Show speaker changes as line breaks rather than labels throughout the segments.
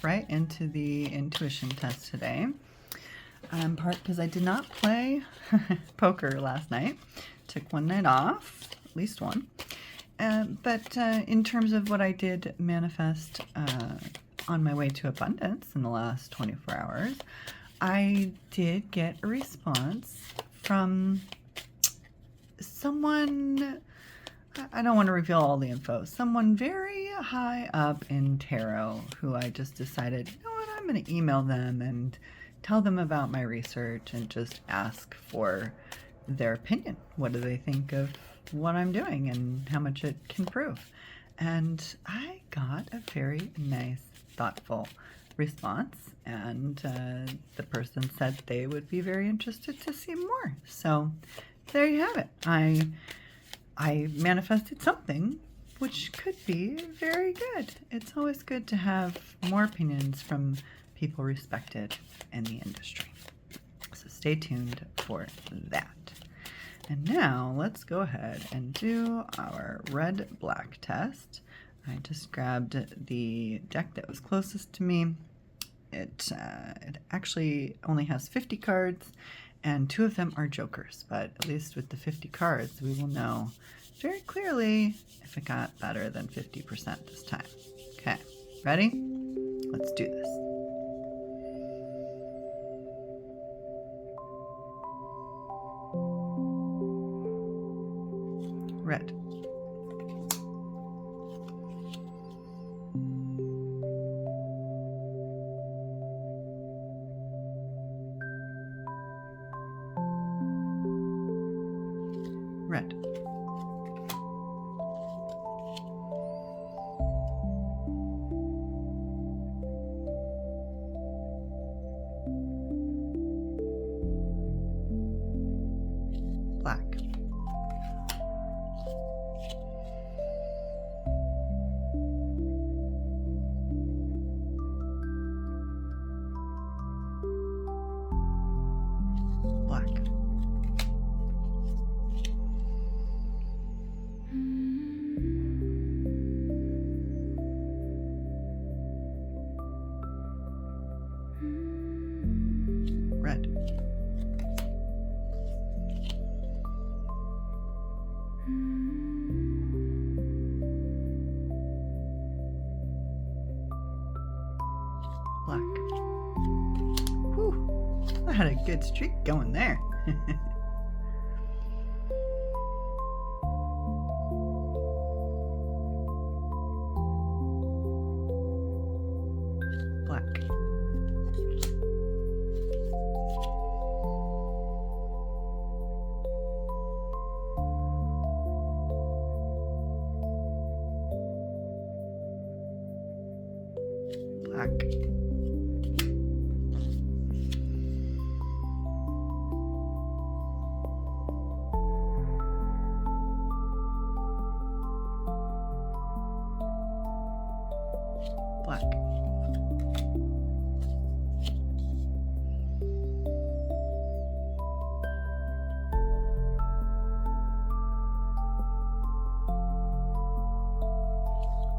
right into the intuition test today. Part because I did not play poker last night. Took one night off, at least one. But in terms of what I did manifest on my way to abundance in the last 24 hours, I did get a response from someone, I don't want to reveal all the info, someone very high up in tarot who I just decided, you know what, I'm going to email them and tell them about my research and just ask for their opinion. What do they think of what I'm doing and how much it can prove? And I got a very nice, thoughtful response, and the person said they would be very interested to see more. So there you have it. I manifested something which could be very good. It's always good to have more opinions from people respected in the industry. So stay tuned for that. And now let's go ahead and do our red-black test. I just grabbed the deck that was closest to me. It actually only has 50 cards, and 2 of them are jokers, but at least with the 50 cards, we will know very clearly if it got better than 50% this time. Okay, ready? Let's do this. Red. Red. Black. Black. Red. Black. Whew, I had a good streak going there. Black. Black.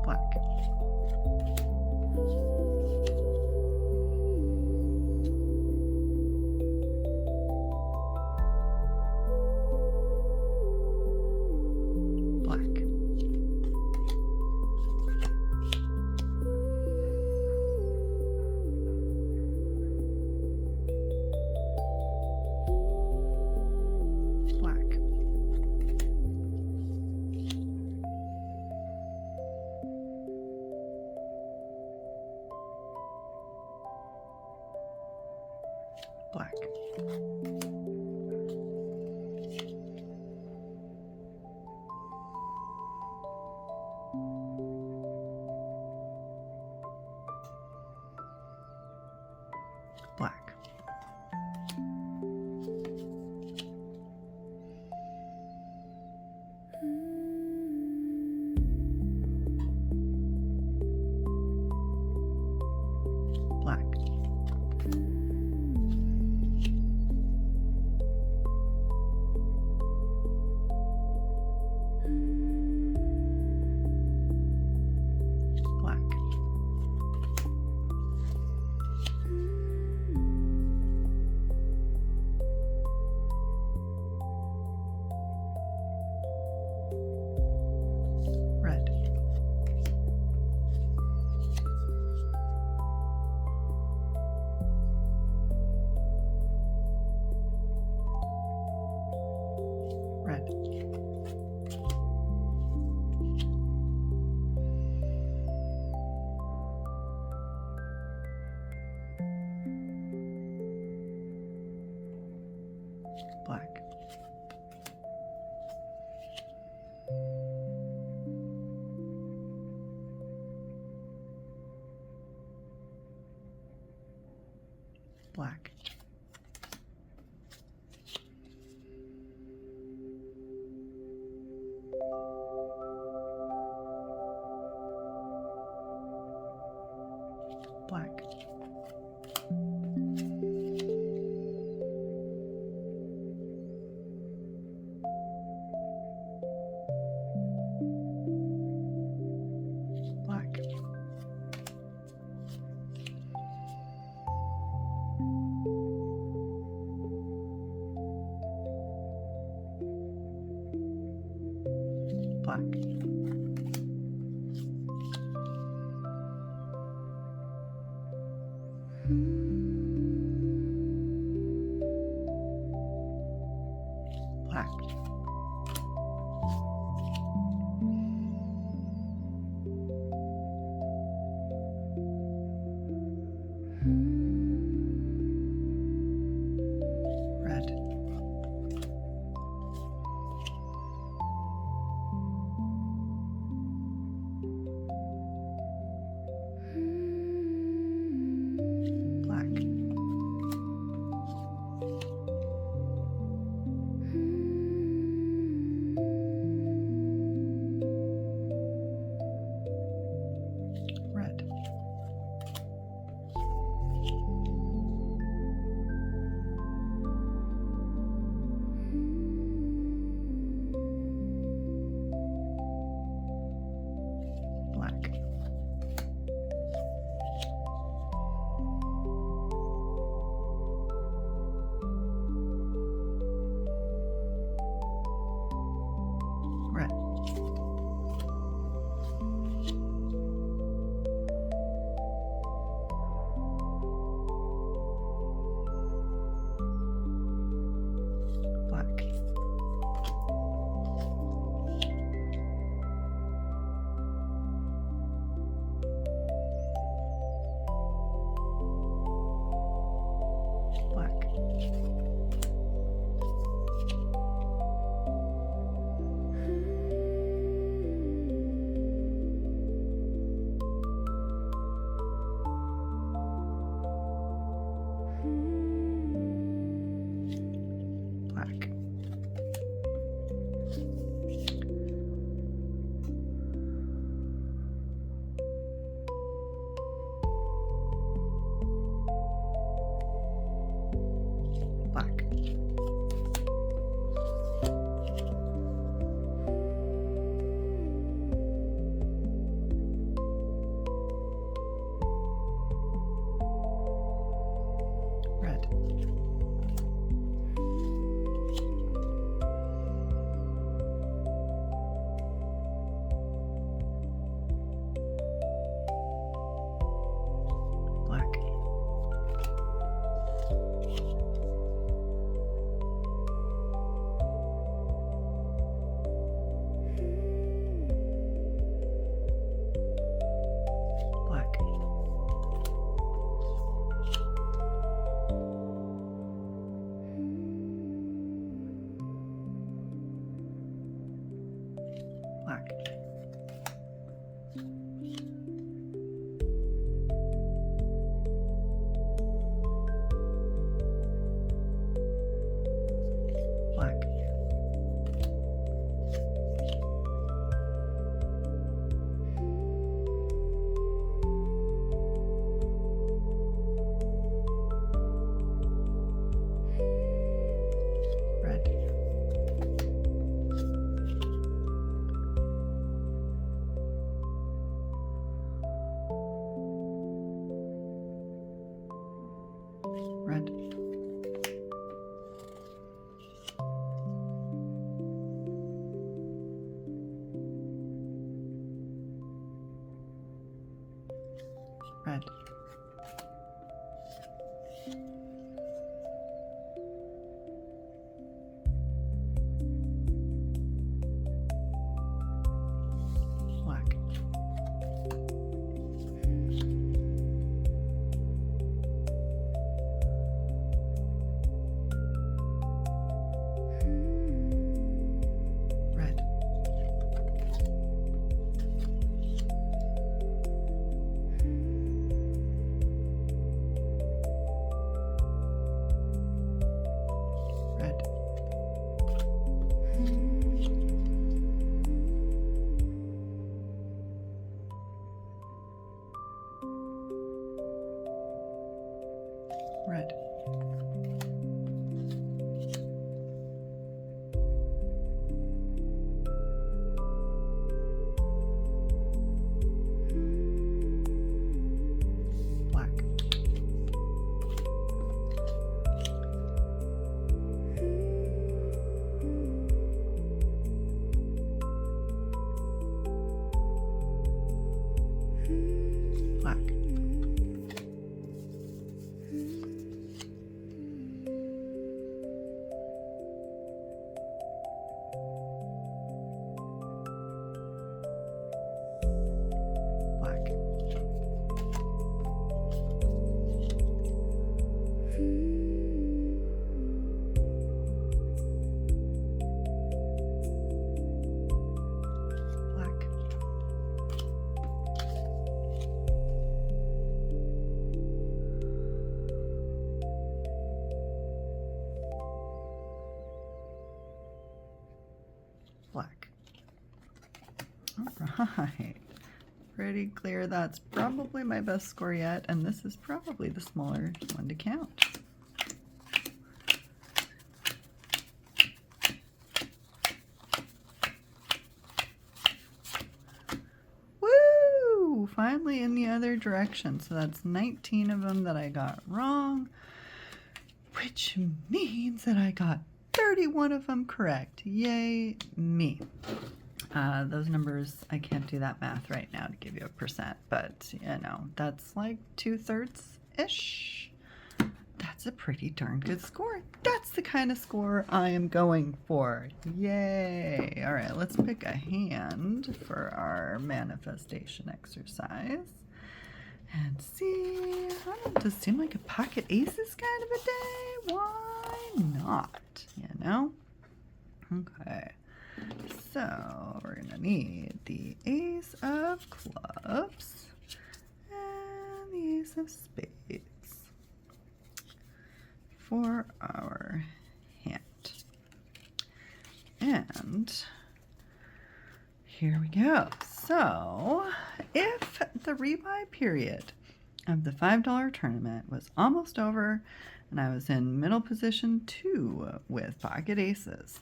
Black. Black. Black. Black. Black. Black. Black. Black. Black. Red. Black. Red. Black. Red. Black. Black. Black. Black. Red. Black. Black. Black. Black. Red. Red. Red. Black. Red. Red. Red. Black. black. All right. Pretty clear that's probably my best score yet, and this is probably the smaller one to count. Woo! Finally in the other direction. So that's 19 of them that I got wrong, which means that I got 31 of them correct. Yay me. Those numbers, I can't do that math right now to give you a percent, but you know, that's like 2/3-ish. That's a pretty darn good score. That's the kind of score I am going for. Yay. All right, let's pick a hand for our manifestation exercise and see. I don't know, does it seem like a pocket aces kind of a day? Why not, you know? Okay. So we're going to need the ace of clubs and the ace of spades for our hand. And here we go. So if the rebuy period of the $5 tournament was almost over and I was in middle position 2 with pocket aces,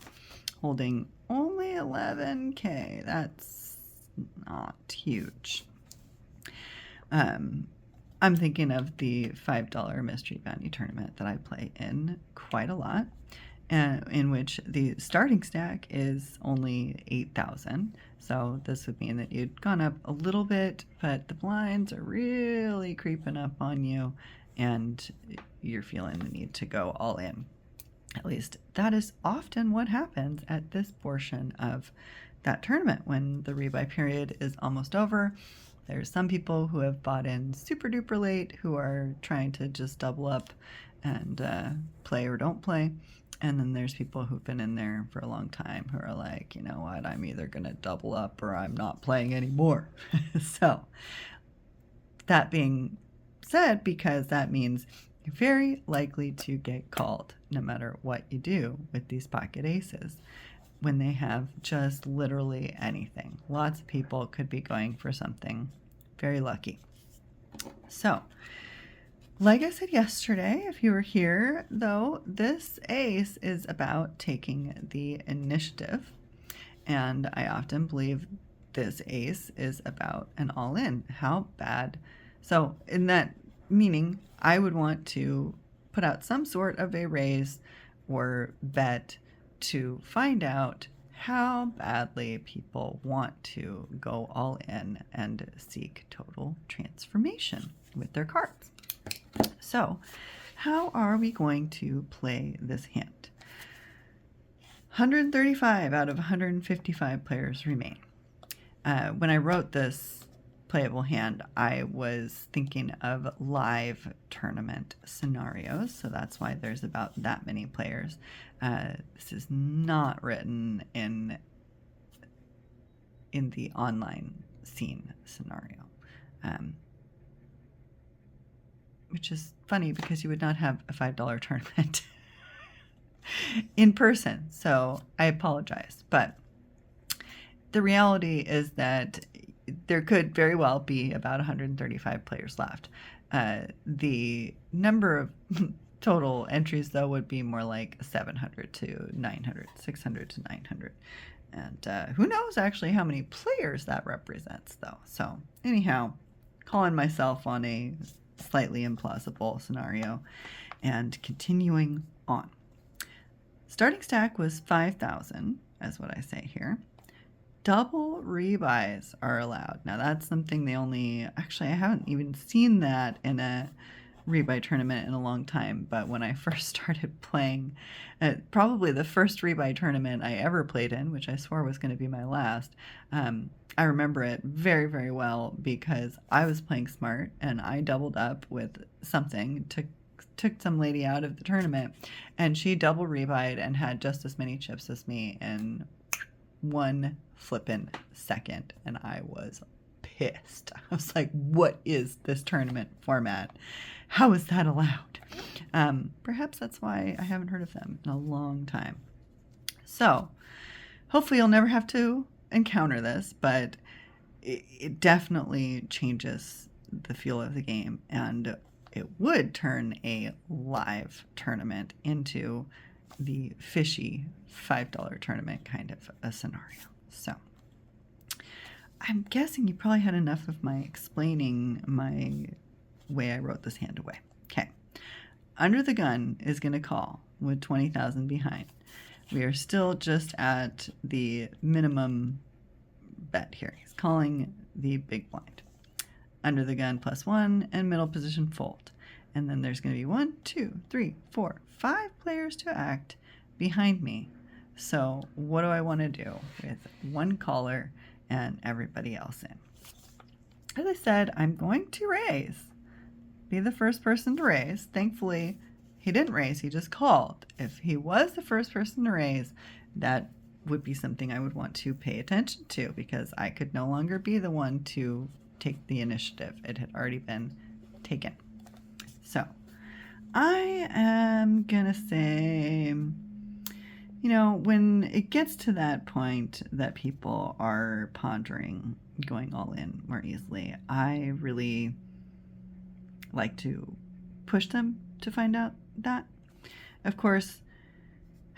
holding only 11K. That's not huge. I'm thinking of the $5 Mystery Bounty tournament that I play in quite a lot, in which the starting stack is only 8,000. So this would mean that you'd gone up a little bit, but the blinds are really creeping up on you, and you're feeling the need to go all in. At least that is often what happens at this portion of that tournament when the rebuy period is almost over. There's some people who have bought in super duper late who are trying to just double up and play or don't play. And then there's people who've been in there for a long time who are like, you know what, I'm either going to double up or I'm not playing anymore. So that being said, because that means you're very likely to get called no matter what you do with these pocket aces when they have just literally anything. Lots of people could be going for something very lucky. So, like I said yesterday, if you were here, though, this ace is about taking the initiative. And I often believe this ace is about an all-in. How bad? So, in that meaning, I would want to put out some sort of a raise or bet to find out how badly people want to go all in and seek total transformation with their cards. So, how are we going to play this hand? 135 out of 155 players remain. When I wrote this playable hand, I was thinking of live tournament scenarios, so that's why there's about that many players. This is not written in the online scene scenario, which is funny because you would not have a $5 tournament in person, so I apologize. But the reality is that there could very well be about 135 players left. The number of total entries, though, would be more like 700 to 900, 600 to 900. And who knows actually how many players that represents, though. So anyhow, calling myself on a slightly implausible scenario and continuing on. Starting stack was 5,000, as what I say here. Double rebuys are allowed. Now that's something actually I haven't even seen that in a rebuy tournament in a long time, but when I first started playing, probably the first rebuy tournament I ever played in, which I swore was going to be my last, I remember it very, very well because I was playing smart and I doubled up with something, took some lady out of the tournament, and she double rebuyed and had just as many chips as me in one flippin' second, and I was pissed. I was like, what is this tournament format? How is that allowed? Perhaps that's why I haven't heard of them in a long time. So hopefully you'll never have to encounter this, but it definitely changes the feel of the game, and it would turn a live tournament into the fishy $5 tournament kind of a scenario. So I'm guessing you probably had enough of my explaining my way I wrote this hand away. Okay. Under the gun is going to call with 20,000 behind. We are still just at the minimum bet here. He's calling the big blind. Under the gun +1 and middle position fold. And then there's going to be 1, 2, 3, 4, 5 players to act behind me. So what do I want to do with one caller and everybody else in? As I said, I'm going to raise. Be the first person to raise. Thankfully, he didn't raise, he just called. If he was the first person to raise, that would be something I would want to pay attention to, because I could no longer be the one to take the initiative. It had already been taken. So I am gonna say, you know, when it gets to that point that people are pondering going all in more easily, I really like to push them to find out that. Of course,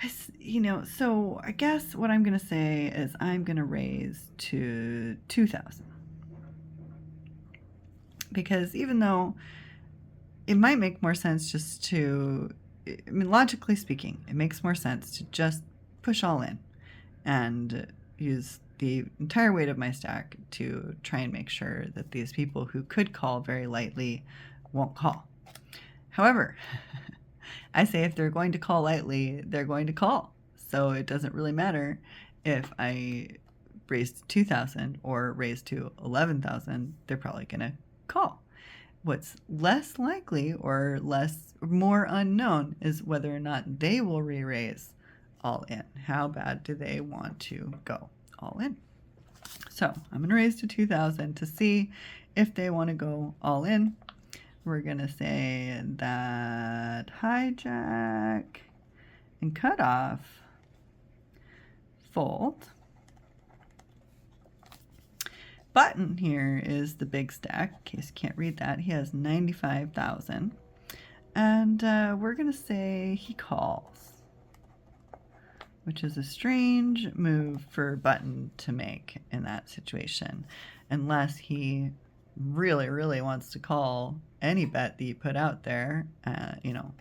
so I guess what I'm going to say is I'm going to raise to 2,000. Because even though it might make more sense just to, I mean, logically speaking, it makes more sense to just push all in and use the entire weight of my stack to try and make sure that these people who could call very lightly won't call. However, I say if they're going to call lightly, they're going to call. So it doesn't really matter if I raise to 2,000 or raise to 11,000, they're probably going to call. What's less likely or more unknown is whether or not they will re-raise all in. How bad do they want to go all in? So I'm going to raise to 2,000 to see if they want to go all in. We're going to say that hijack and cut off, fold. Button here is the big stack, in case you can't read that. He has 95,000. And we're going to say he calls, which is a strange move for Button to make in that situation, unless he really, really wants to call any bet that you put out there.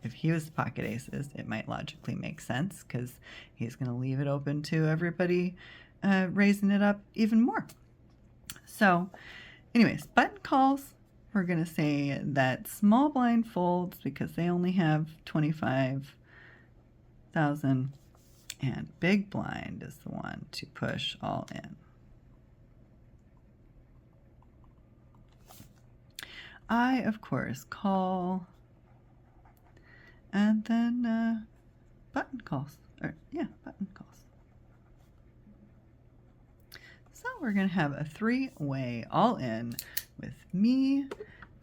If he was pocket aces, it might logically make sense because he's going to leave it open to everybody raising it up even more. So anyways, Button calls. We're going to say that small blind folds because they only have 25,000, and big blind is the one to push all in. I, of course, call, and then Button calls. Button calls. So we're going to have a three-way all-in with me,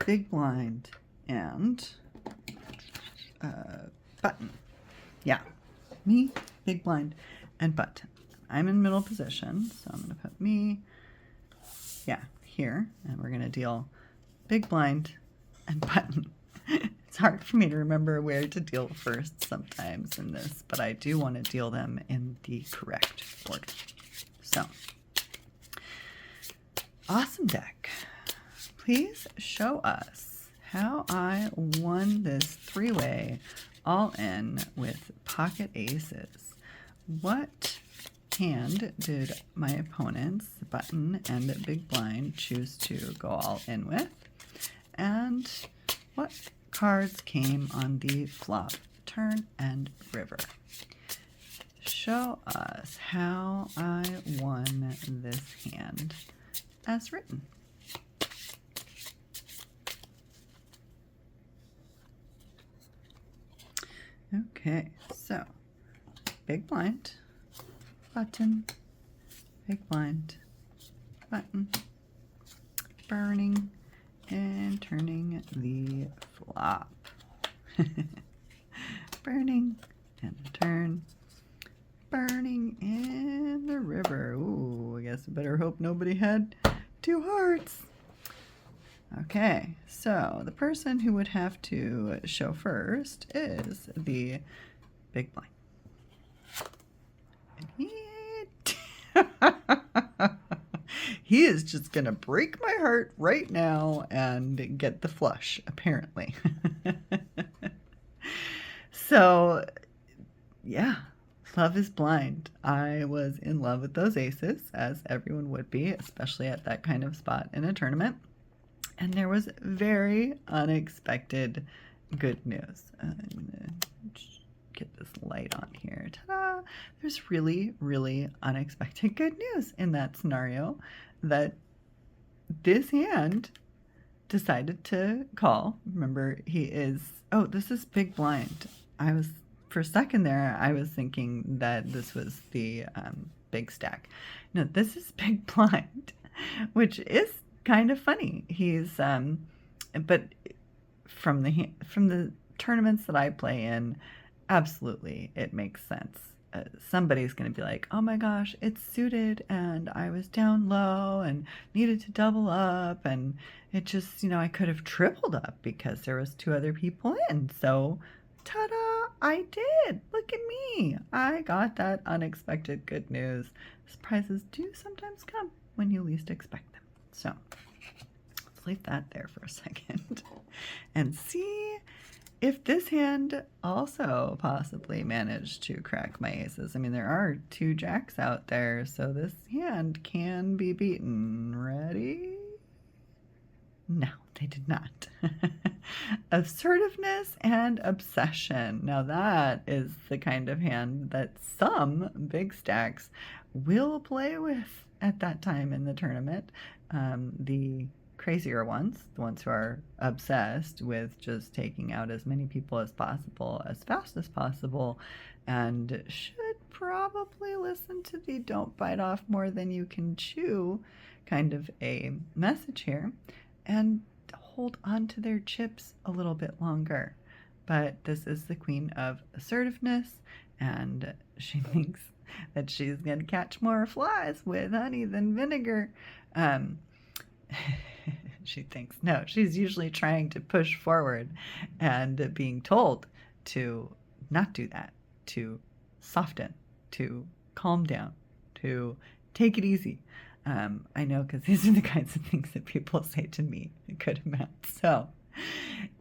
big blind, and Button. Yeah, me, big blind, and Button. I'm in middle position, so I'm going to put me, here, and we're going to deal big blind and Button. It's hard for me to remember where to deal first sometimes in this, but I do want to deal them in the correct order. So, awesome deck. Please show us how I won this three-way all in with pocket aces. What hand did my opponents, Button and big blind, choose to go all in with? And what cards came on the flop, turn, and river? Show us how I won this hand as written. Okay, so big blind, Button, big blind, Button, burning, and turning the flop. Burning and turn, burning in the Better hope nobody had 2 hearts. Okay, so the person who would have to show first is the big blind. And he is just going to break my heart right now and get the flush, apparently. So, yeah, love is blind. I was in love with those aces, as everyone would be, especially at that kind of spot in a tournament. And there was very unexpected good news. I'm going to get this light on here. Ta-da! There's really, really unexpected good news in that scenario, that this hand decided to call. Remember, this is big blind. For a second there, I was thinking that this was the big stack. No, this is big blind, which is kind of funny. But from the tournaments that I play in, absolutely, it makes sense. Somebody's going to be like, oh my gosh, it's suited, and I was down low and needed to double up, and it just, I could have tripled up because there was 2 other people in. So, ta-da, I did. Look at me. I got that unexpected good news. Surprises do sometimes come when you least expect them. So, let's leave that there for a second and see if this hand also possibly managed to crack my aces. I mean, there are 2 jacks out there, so this hand can be beaten. Ready? No, they did not. Assertiveness and obsession. Now that is the kind of hand that some big stacks will play with at that time in the tournament. The crazier ones, the ones who are obsessed with just taking out as many people as possible, as fast as possible, and should probably listen to the don't bite off more than you can chew kind of a message here, and hold on to their chips a little bit longer. But this is the queen of assertiveness, and she thinks that she's going to catch more flies with honey than vinegar. She thinks, no, she's usually trying to push forward and being told to not do that, to soften, to calm down, to take it easy. I know, because these are the kinds of things that people say to me a good amount. So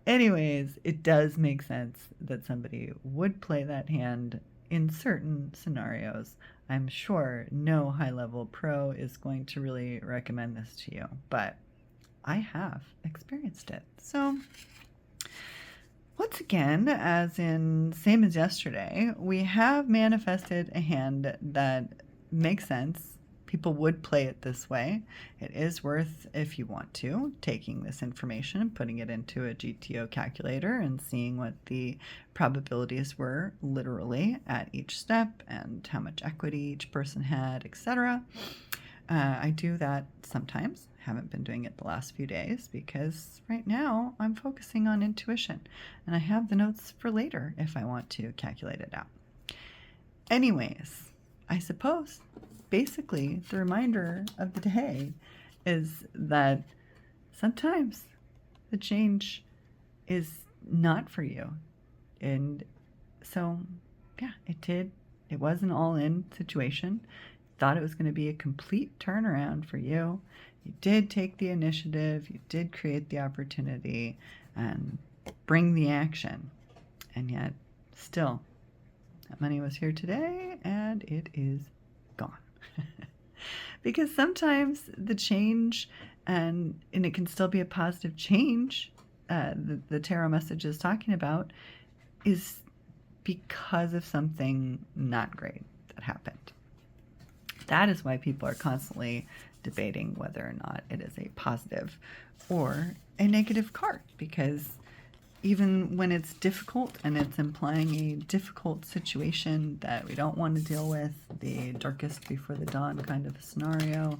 anyways, it does make sense that somebody would play that hand in certain scenarios. I'm sure no high-level pro is going to really recommend this to you, but I have experienced it. So once again, as in same as yesterday, we have manifested a hand that makes sense. People would play it this way. It is worth, if you want to, taking this information and putting it into a GTO calculator and seeing what the probabilities were literally at each step and how much equity each person had, etc. I do that sometimes. Haven't been doing it the last few days because right now I'm focusing on intuition, and I have the notes for later if I want to calculate it out. Anyways, I suppose basically the reminder of the day is that sometimes the change is not for you. And so, yeah, it was an all-in situation. Thought it was going to be a complete turnaround for you. You did take the initiative, you did create the opportunity and bring the action. And yet, still, that money was here today and it is gone. Because sometimes the change, and it can still be a positive change, the tarot message is talking about, is because of something not great that happened. That is why people are constantly debating whether or not it is a positive or a negative card, because even when it's difficult and it's implying a difficult situation that we don't want to deal with, the darkest before the dawn kind of a scenario,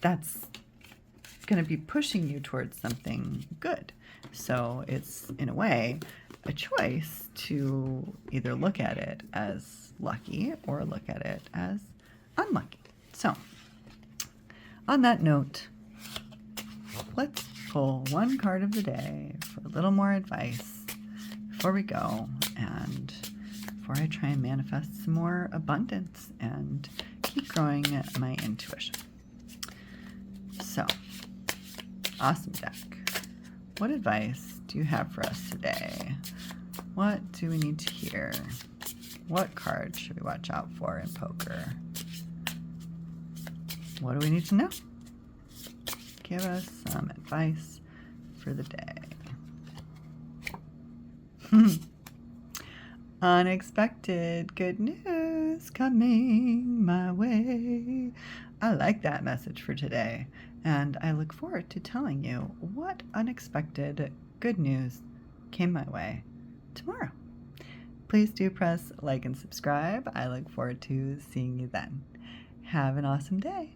that's going to be pushing you towards something good. So it's, in a way, a choice to either look at it as lucky or look at it as unlucky. So, on that note, let's pull one card of the day for a little more advice before we go and before I try and manifest some more abundance and keep growing my intuition. So, awesome deck. What advice do you have for us today? What do we need to hear? What card should we watch out for in poker? What do we need to know? Give us some advice for the day. Unexpected good news coming my way. I like that message for today, and I look forward to telling you what unexpected good news came my way tomorrow. Please do press like and subscribe. I look forward to seeing you then. Have an awesome day.